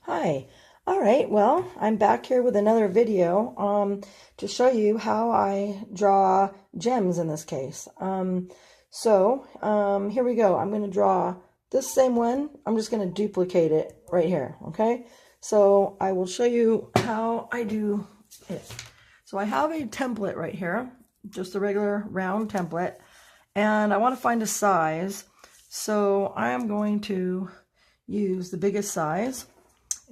Hi. All right, well, I'm back here with another video to show you how I draw gems in this case. Here we go. I'm going to draw this same one. I'm just going to duplicate it right here, okay? So I will show you how I do it. So I have a template right here, just a regular round template, and I want to find a size. So I am going to use the biggest size.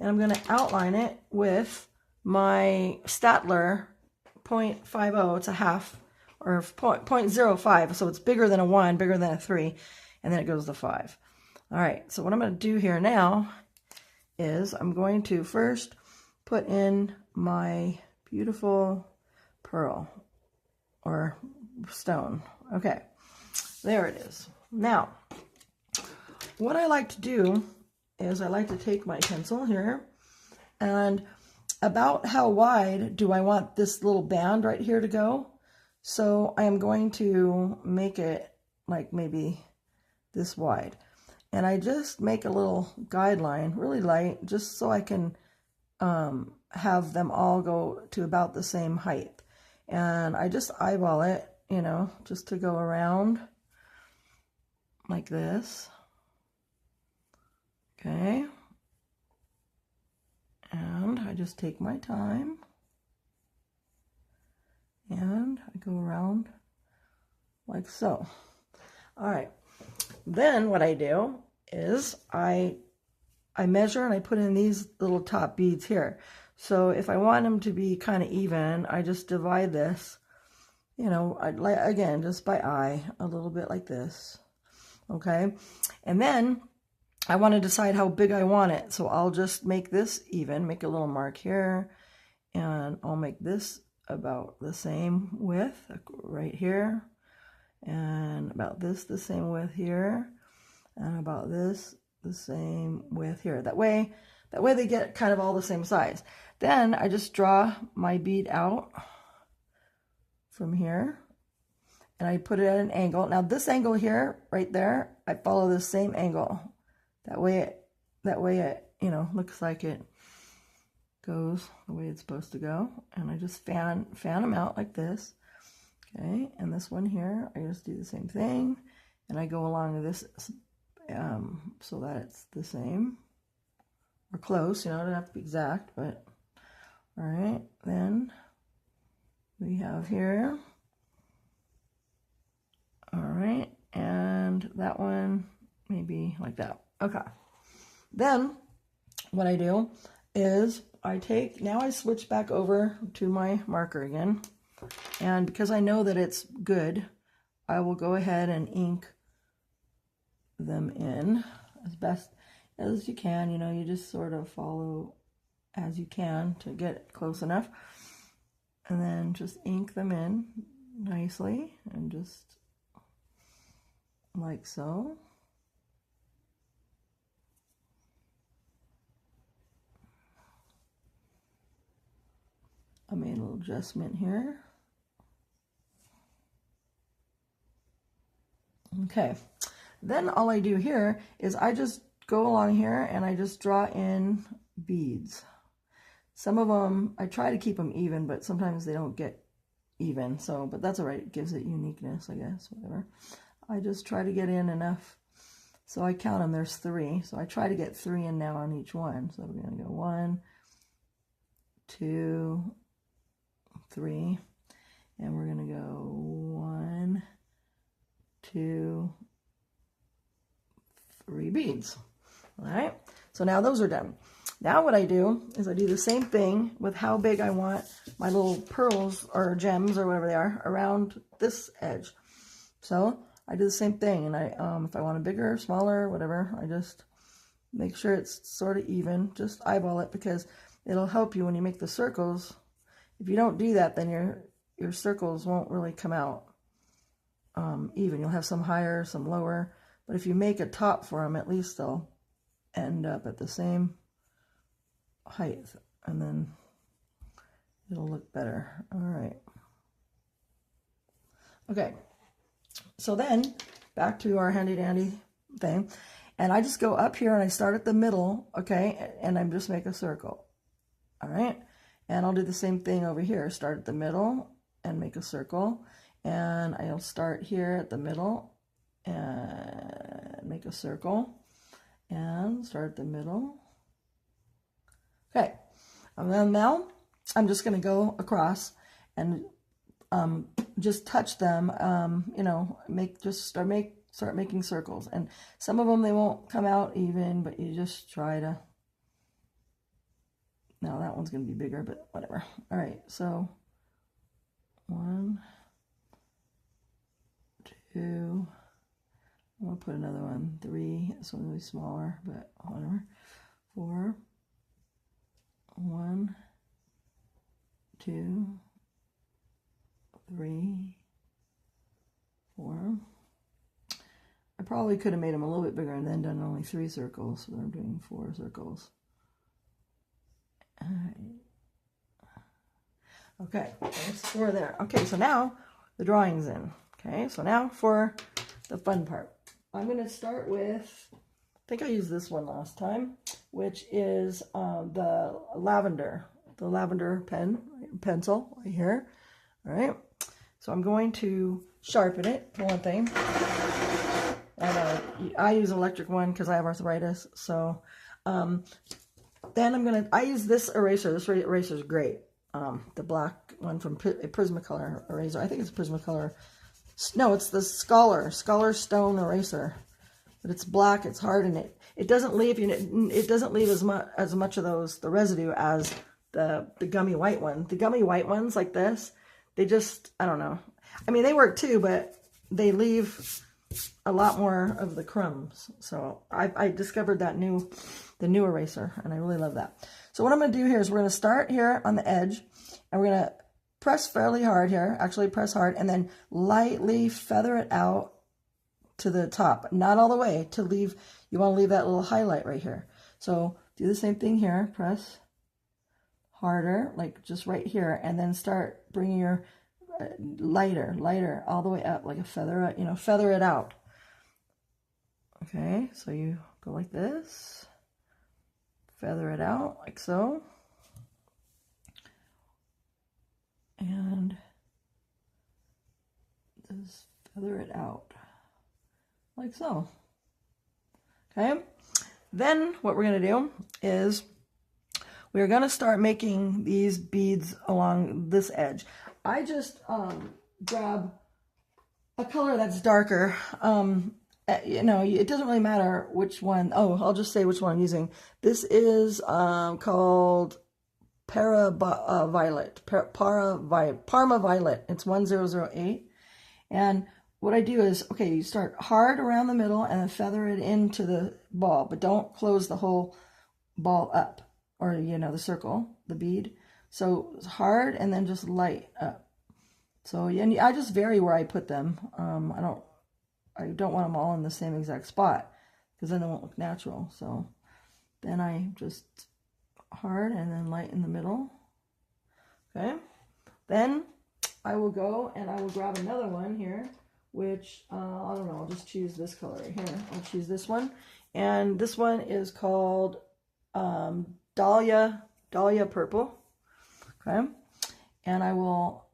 And I'm going to outline it with my Statler 0.50. It's a half, or 0.05. So it's bigger than a 1, bigger than a 3. And then it goes to 5. All right. So what I'm going to do here now is I'm going to first put in my beautiful pearl or stone. Okay. There it is. Now, what I like to do is I like to take my pencil here, and about how wide do I want this little band right here to go? So I am going to make it like maybe this wide. And I just make a little guideline, really light, just so I can have them all go to about the same height. And I just eyeball it, you know, just to go around like this. Okay, and I just take my time, and I go around like so. All right, then what I do is I measure and I put in these little top beads here. So if I want them to be kind of even, I just divide this, you know, again, just by eye, a little bit like this, okay? And then I want to decide how big I want it, so I'll just make this even, make a little mark here, and I'll make this about the same width right here, and about this the same width here, and about this the same width here. That way they get kind of all the same size. Then I just draw my bead out from here, and I put it at an angle. Now this angle here, right there, I follow the same angle. That way it, you know, looks like it goes the way it's supposed to go. And I just fan them out like this. Okay, and this one here, I just do the same thing. And I go along this so that it's the same. Or close, you know, it doesn't have to be exact, but all right. Then we have here. All right, and that one maybe like that. Okay, then what I do is now I switch back over to my marker again, and because I know that it's good, I will go ahead and ink them in as best as you can. You know, you just sort of follow as you can to get close enough, and then just ink them in nicely, and just like so. I made a little adjustment here. Okay, then all I do here is I just go along here and I just draw in beads. Some of them, I try to keep them even, but sometimes they don't get even, so, but that's all right. It gives it uniqueness, I guess, whatever. I just try to get in enough. So I count them, there's 3. So I try to get 3 in now on each one. So we're gonna go 1, 2, 3, and we're gonna go 1, 2, 3 beads. All right, so now those are done. Now what I do is I do the same thing with how big I want my little pearls or gems or whatever they are around this edge. So I do the same thing, and if I want it bigger, smaller, whatever, I just make sure it's sort of even. Just eyeball it, because it'll help you when you make the circles. If you don't do that, then your circles won't really come out even. You'll have some higher, some lower, but if you make a top for them, at least they'll end up at the same height, and then it'll look better. All right. Okay. So then back to our handy dandy thing. And I just go up here and I start at the middle, okay, and I just make a circle. All right, and I'll do the same thing over here. Start at the middle and make a circle, and I'll start here at the middle and make a circle, and start at the middle. Okay, and then now I'm just going to go across and just touch them, you know, start making circles. And some of them, they won't come out even, but you just try to. Now that one's going to be bigger, but whatever. All right, so 1, 2, I'm going to put another one, 3, this one's really smaller, but whatever, 4, 1, 2, 3, 4. I probably could have made them a little bit bigger and then done only 3 circles, so I'm doing 4 circles. All right. Okay, there's 4 there. Okay, so now the drawing's in. Okay, so now for the fun part. I'm going to start with, I think I used this one last time, which is the lavender pencil right here. All right, so I'm going to sharpen it for one thing. And I use an electric one because I have arthritis. So then I use this eraser. This eraser is great. The black one from Prismacolor eraser. I think it's Prismacolor. No, it's the Scholar Stone eraser. But it's black. It's hard, and it doesn't leave as much of the residue as the gummy white one. The gummy white ones like this, they just, I don't know. I mean, they work too, but they leave a lot more of the crumbs. So I discovered the new eraser, and I really love that. So what I'm going to do here is we're going to start here on the edge, and we're going to press fairly hard here, actually press hard, and then lightly feather it out to the top, not all the way, you want to leave that little highlight right here. So do the same thing here, press harder, like just right here, and then start bringing your lighter all the way up, like a feather, feather it out. Okay, so you go like this, feather it out like so, and just feather it out like so. Okay, then what we're going to do is we're going to start making these beads along this edge. I just grab a color that's darker. It doesn't really matter which one. Oh, I'll just say which one I'm using. This is called Parma Violet. It's 1008. And what I do is, okay, you start hard around the middle and then feather it into the ball, but don't close the whole ball up, or the circle, the bead. So it's hard and then just light up. So and I just vary where I put them. I don't want them all in the same exact spot because then it won't look natural. So then I just hard and then light in the middle. Okay. Then I will go and I will grab another one here, which I don't know. I'll just choose this color right here. I'll choose this one, and this one is called Dahlia Purple. Okay, and I will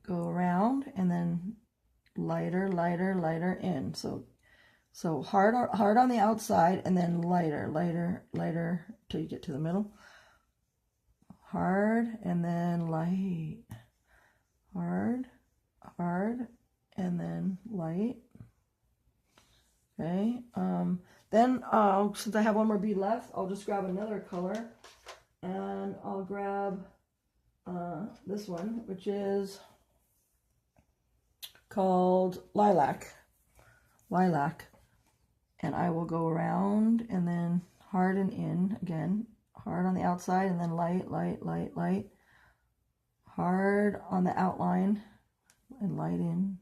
go around and then lighter in. So hard on the outside, and then lighter till you get to the middle. Hard and then light. Hard, and then light. Okay. Then since I have one more bead left, I'll just grab another color, and I'll grab this one, which is called Lilac, and I will go around and then harden in again, hard on the outside, and then light, hard on the outline, and light in.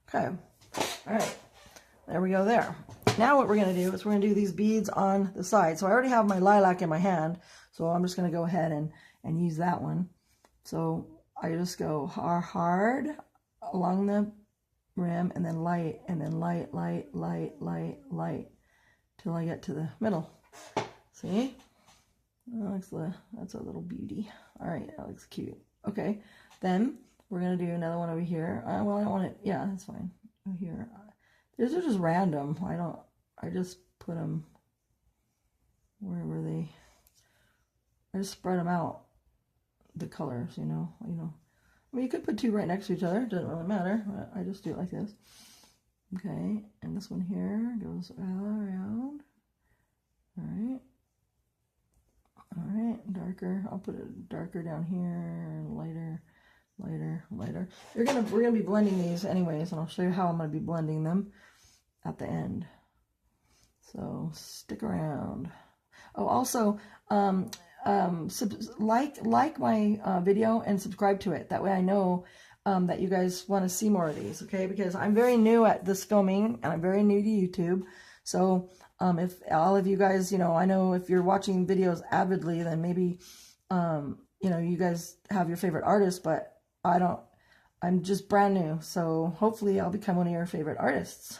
Okay, all right, there we go there. Now what we're going to do is we're going to do these beads on the side. So I already have my lilac in my hand, so I'm just going to go ahead and use that one. So I just go hard along the rim, and then light, light, light, till I get to the middle. See? That's a little beauty. All right, that looks cute. Okay, then we're gonna do another one over here. Well, I don't want it. Yeah, that's fine. Over here, these are just random. I just put them wherever they. I just spread them out. The colors, you know. I mean, you could put two right next to each other. It doesn't really matter. I just do it like this. Okay, and this one here goes all around. All right. All right, darker. I'll put it darker down here, lighter, lighter, lighter. We're gonna be blending these anyways, and I'll show you how I'm gonna be blending them at the end. So stick around. Oh, also, like my video and subscribe to it. That way I know that you guys want to see more of these, okay? Because I'm very new at this filming, and I'm very new to YouTube. So if all of you guys, I know if you're watching videos avidly, then maybe, you guys have your favorite artist, but I don't. I'm just brand new, so hopefully I'll become one of your favorite artists.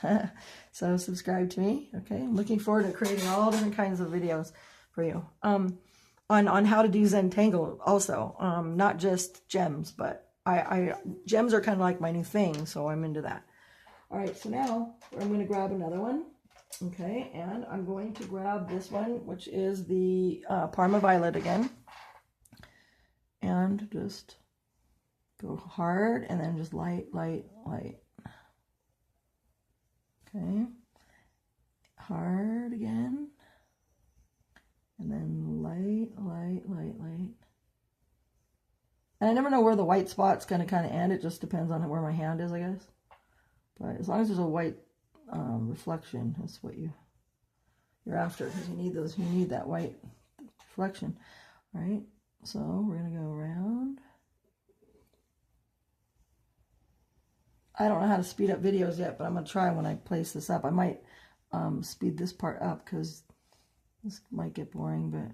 So subscribe to me, okay? I'm looking forward to creating all different kinds of videos for you. On how to do Zentangle also, not just gems, but gems are kind of like my new thing, so I'm into that. All right, so now I'm going to grab another one, okay, and I'm going to grab this one, which is the Parma Violet again, and just go hard, and then just light, light, light. Okay, hard again. And then light, light, light, light. And I never know where the white spot's going to kind of end. It just depends on where my hand is, I guess. But as long as there's a white reflection, that's what you're after, because you need those. You need that white reflection. All right. So we're going to go around. I don't know how to speed up videos yet, but I'm going to try when I place this up. I might speed this part up because this might get boring, but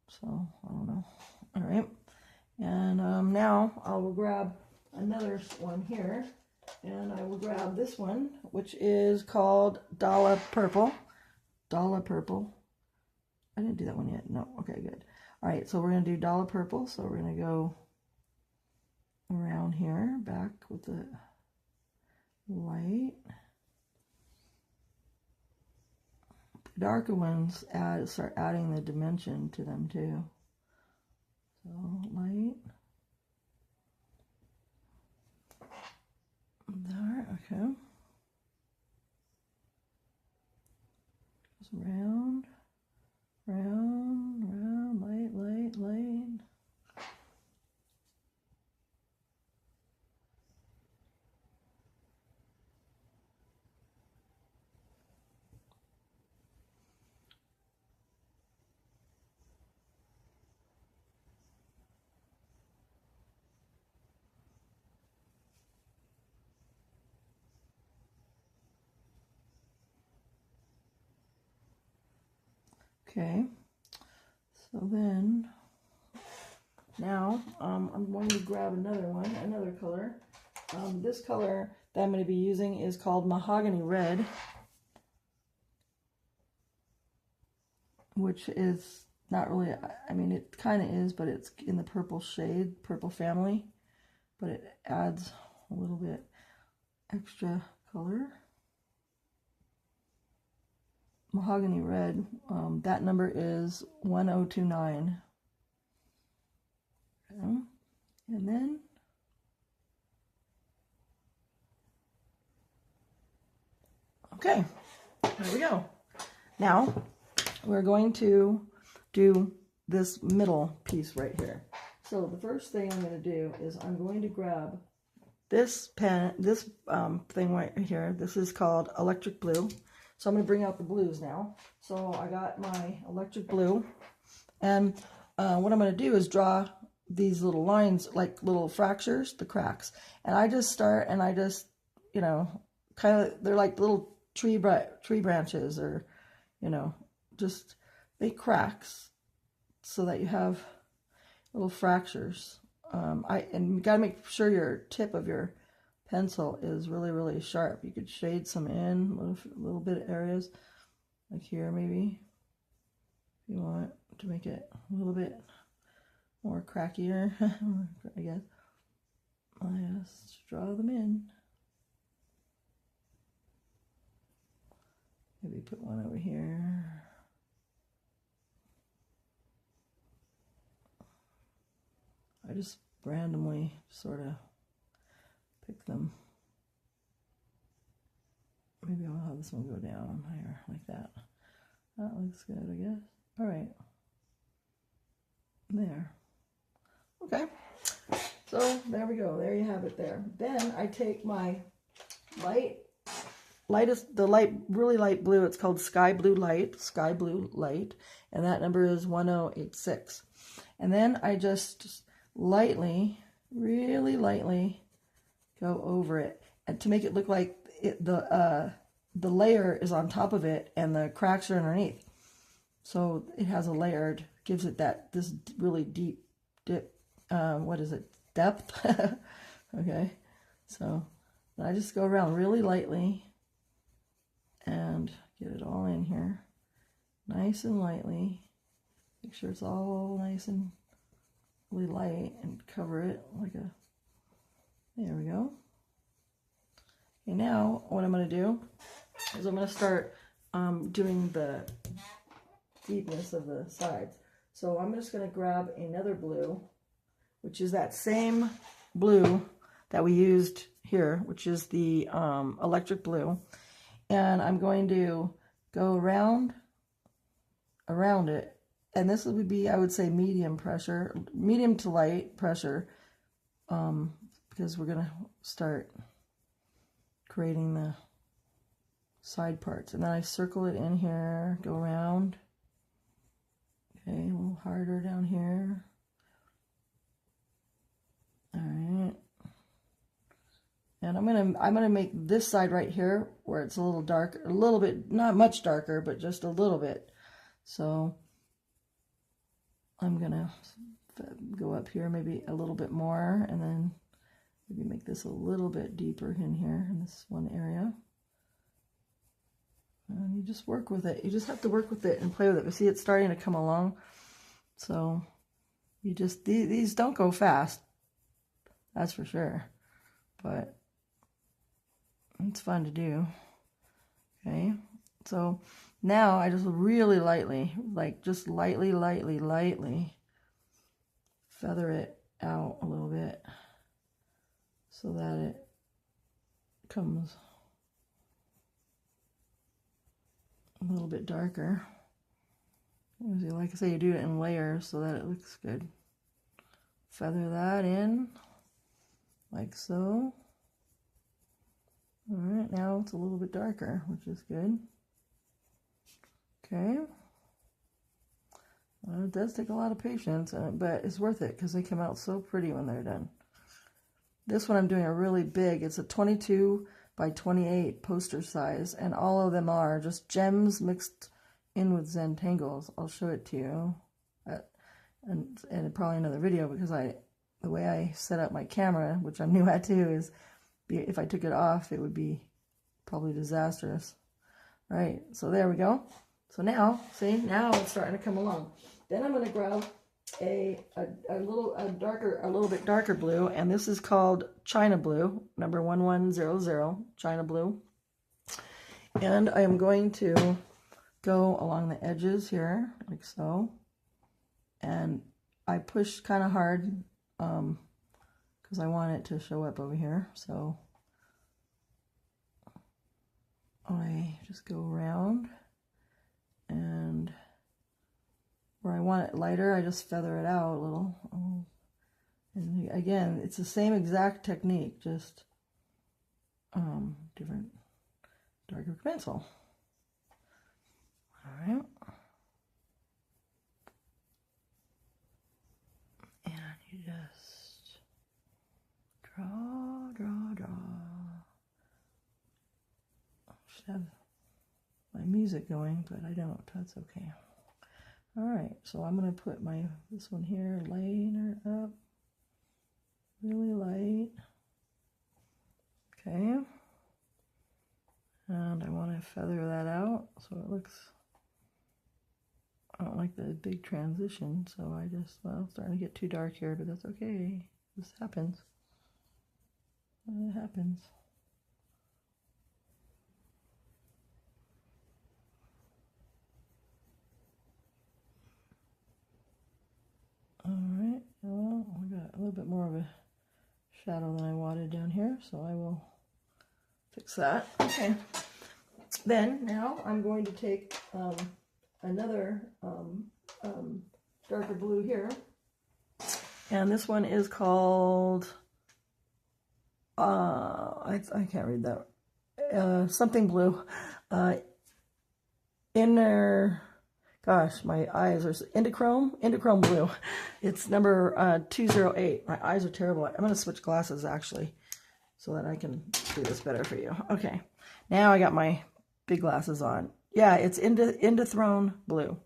so I don't know. All right, and now I will grab another one here, and I will grab this one, which is called Dala Purple. Dala Purple. I didn't do that one yet. No. Okay, good. All right, so we're gonna do Dala Purple. So we're gonna go around here, back with the light. Darker ones start adding the dimension to them too. So light. There, okay. Just round, round, round, light, light, light. Okay, so then now I'm going to grab another one, another color. This color that I'm going to be using is called Mahogany Red, which is not really, I mean, it kind of is, but it's in the purple shade, purple family, but it adds a little bit extra color. Mahogany Red, that number is 1029. Okay. And then okay, there we go. Now we're going to do this middle piece right here. So the first thing I'm going to do is I'm going to grab this pen, this thing right here. This is called Electric Blue. So I'm going to bring out the blues now. So I got my electric blue, and what I'm going to do is draw these little lines, like little fractures, the cracks. And I just start, and I just, kind of, they're like little tree branches, or, just make cracks so that you have little fractures. And you got to make sure your tip of your pencil is really, really sharp. You could shade some in, a little bit of areas, like here maybe, if you want to make it a little bit more crackier, I guess. I just draw them in. Maybe put one over here. I just randomly sort of pick them. Maybe I'll have this one go down higher like that. That looks good, I guess. All right. There. Okay. So there we go. There you have it there. Then I take my really light blue. It's called sky blue light, and that number is 1086. And then I just lightly, really lightly go over it, and to make it look like the layer is on top of it and the cracks are underneath. So it has a layered, gives it this really deep depth. Okay, so I just go around really lightly and get it all in here, nice and lightly. Make sure it's all nice and really light, and cover it like a, there we go. Okay, now what I'm going to do is I'm going to start doing the deepness of the sides. So I'm just going to grab another blue, which is that same blue that we used here, which is the electric blue, and I'm going to go around it, and this would be, I would say, medium to light pressure, because we're going to start creating the side parts. And then I circle it in here, go around. Okay, a little harder down here. All right. And I'm gonna make this side right here where it's a little darker, a little bit, not much darker, but just a little bit. So I'm gonna go up here maybe a little bit more, and then maybe make this a little bit deeper in here in this one area. And you just work with it. You just have to work with it and play with it. But see, it's starting to come along. So you just, these don't go fast, that's for sure. But it's fun to do. Okay, so now I just really lightly, just lightly feather it out a little bit so that it comes a little bit darker. Like I say, you do it in layers so that it looks good. Feather that in like so. All right, now it's a little bit darker, which is good. Okay. Well, it does take a lot of patience, but it's worth it because they come out so pretty when they're done. This one I'm doing a really big. It's a 22 by 28 poster size, and all of them are just gems mixed in with Zentangles. I'll show it to you, and probably another video, because the way I set up my camera, which I'm new at too, is if I took it off, it would be probably disastrous. Right, so there we go. So now, see, now it's starting to come along. Then I'm going to grab a little bit darker blue, and this is called China Blue, number 1100, China Blue. And I am going to go along the edges here, like so. And I push kind of hard, because I want it to show up over here. So I just go around, and where I want it lighter, I just feather it out a little. And again, it's the same exact technique, just different, darker pencil. All right. And you just draw. I should have my music going, but I don't. That's okay. All right, so I'm going to put this one here, lighten her up, really light. Okay. And I want to feather that out so it looks, I don't like the big transition, so I just, well, it's starting to get too dark here, but that's okay. This happens. It happens. Alright, well, we got a little bit more of a shadow than I wanted down here, so I will fix that. Okay. Then, now I'm going to take another darker blue here, and this one is called, I can't read that, something blue, inner, gosh, my eyes are, Indichrome blue. It's number 208. My eyes are terrible. I'm going to switch glasses, actually, so that I can do this better for you. Okay, now I got my big glasses on. Yeah, it's Indichrome blue.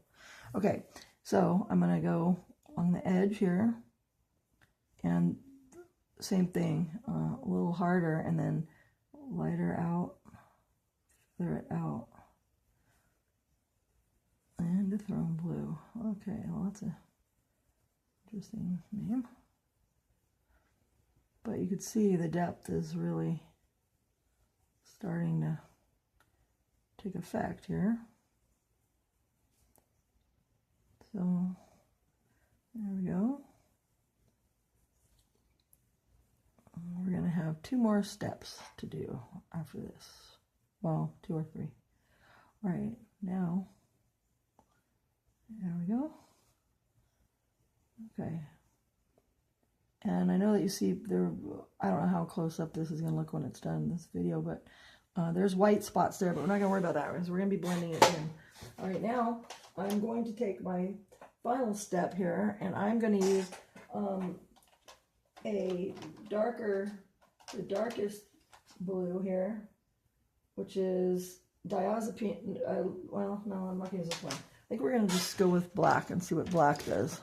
Okay, so I'm going to go on the edge here, and same thing, a little harder, and then lighter out, feather it out. Indichrome blue. Okay, well, that's a interesting name. But you could see the depth is really starting to take effect here. So there we go. We're going to have 2 more steps to do after this. Well, 2 or 3. All right, now, there we go. Okay. And I know that you see there, I don't know how close up this is going to look when it's done in this video, but there's white spots there, but we're not going to worry about that because we're going to be blending it in. All right, now I'm going to take my final step here, and I'm going to use the darkest blue here, which is diazepine. Well, no, I'm not going to use this one. I think we're going to just go with black and see what black does.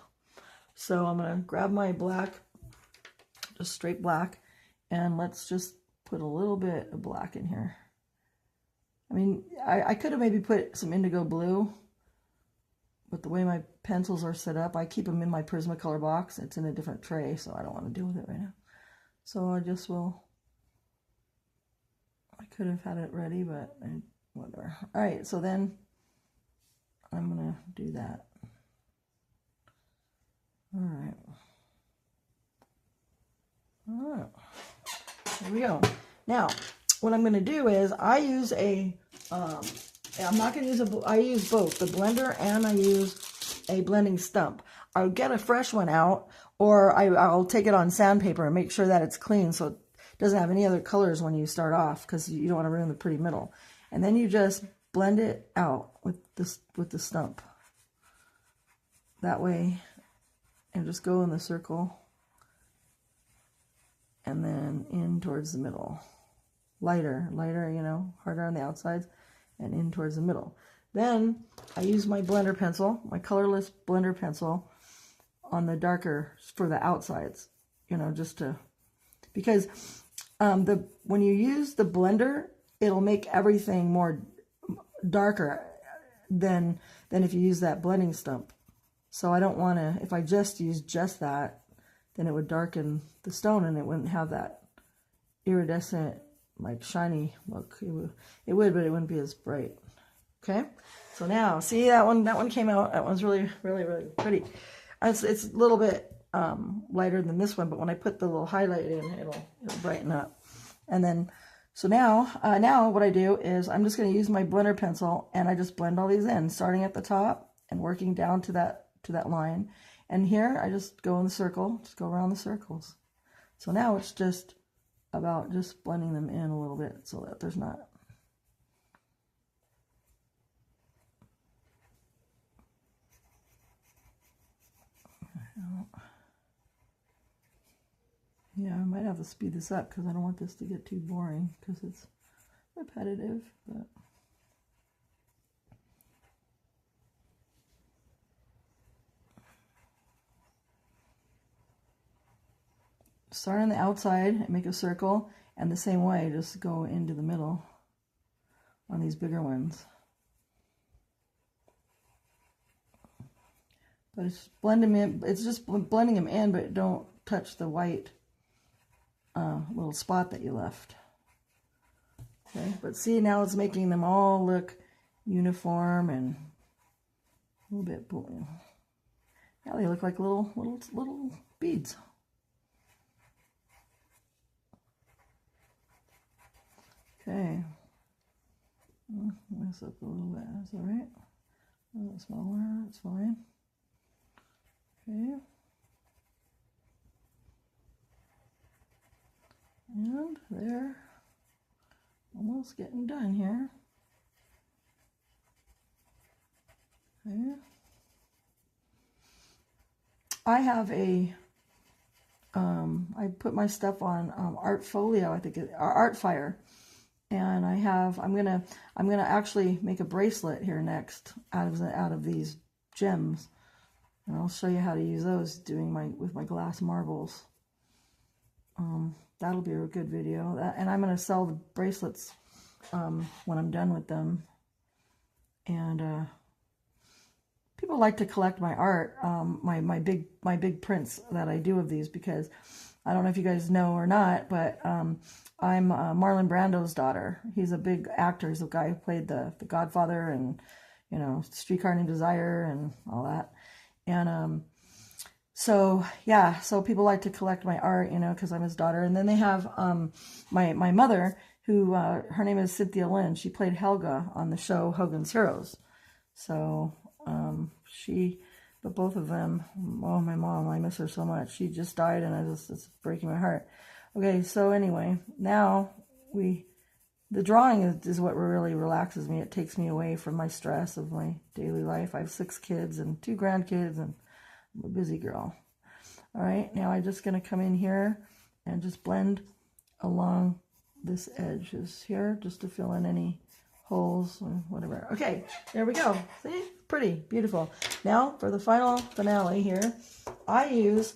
So I'm going to grab my black, just straight black, and let's just put a little bit of black in here. I mean, I could have maybe put some indigo blue, but the way my pencils are set up, I keep them in my Prismacolor box. It's in a different tray, so I don't want to deal with it right now. So I just will, I could have had it ready, but whatever. All right, so then I'm going to do that. All right. All right. There we go. Now, what I'm going to do is I use a, I'm not going to use I use both the blender and I use a blending stump. I'll get a fresh one out, or I'll take it on sandpaper and make sure that it's clean so it doesn't have any other colors when you start off, because you don't want to ruin the pretty middle. And then you just blend it out with the stump. That way, and just go in the circle and then in towards the middle. Lighter, you know, harder on the outsides and in towards the middle. Then I use my blender pencil, my colorless blender pencil, on the darker for the outsides, you know, just to, because when you use the blender, it'll make everything more darker than if you use that blending stump. So I don't want to, if I just use just that, then it would darken the stone and it wouldn't have that iridescent, like shiny look. It would, but it wouldn't be as bright. Okay, so now see that one came out. That one's really pretty. It's a little bit lighter than this one, but when I put the little highlight in, it'll brighten up. And then, so now what I do is I'm just going to use my blender pencil and I just blend all these in, starting at the top and working down to that line. And here I just go in the circle, just go around the circles. So now it's just about just blending them in a little bit so that there's not. Yeah, I might have to speed this up because I don't want this to get too boring because it's repetitive, but. Start on the outside and make a circle, And the same way, just go into the middle on these bigger ones. But it's blend them in. It's just blending them in, but don't touch the white little spot that you left. Okay, but see, now it's making them all look uniform and a little bit. Yeah, they look like little beads. Okay. Mess up a little bit. That's all right. A little smaller. That's fine. Okay. And they're almost getting done here. Okay. I have a I put my stuff on Art Folio, I think, Art Fire, and I'm gonna actually make a bracelet here next out of these gems, and I'll show you how to use those with my glass marbles. That'll be a good video. And I'm gonna sell the bracelets when I'm done with them, and people like to collect my art, my big prints that I do of these, because I don't know if you guys know or not, but I'm Marlon Brando's daughter. He's a big actor. He's the guy who played the Godfather and, you know, Streetcar Named Desire and all that. And so yeah, so people like to collect my art, you know, because I'm his daughter. And then they have my mother, who her name is Cynthia Lynn. She played Helga on the show Hogan's Heroes. So but both of them, oh, my mom, I miss her so much. She just died, and it's breaking my heart. Okay, so anyway, now the drawing is what really relaxes me. It takes me away from my stress of my daily life. I have 6 kids and 2 grandkids, and I'm a busy girl. All right, now I'm just going to come in here and just blend along this edge here, just to fill in any holes or whatever. Okay, there we go. See? Pretty, beautiful. Now for the final finale here, I use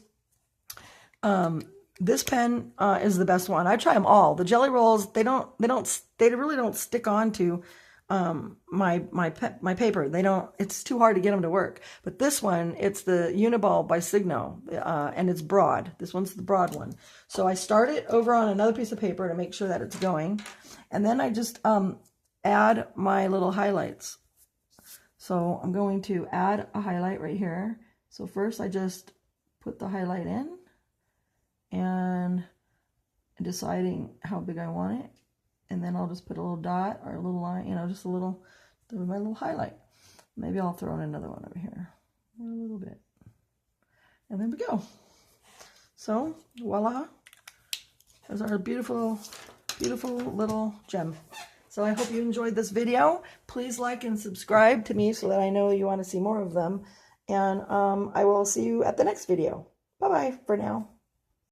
this pen is the best one. I try them all. The Jelly Rolls, they really don't stick onto my paper. It's too hard to get them to work. But this one, it's the Uniball by Signo, and it's broad. This one's the broad one. So I start it over on another piece of paper to make sure that it's going, and then I just add my little highlights. So I'm going to add a highlight right here. So first I just put the highlight in and deciding how big I want it. And then I'll just put a little dot or a little line, you know, just a little, my little highlight. Maybe I'll throw in another one over here, a little bit. And there we go. So voila, there's our beautiful, beautiful little gem. So I hope you enjoyed this video. Please like and subscribe to me so that I know you want to see more of them. And I will see you at the next video. Bye-bye for now.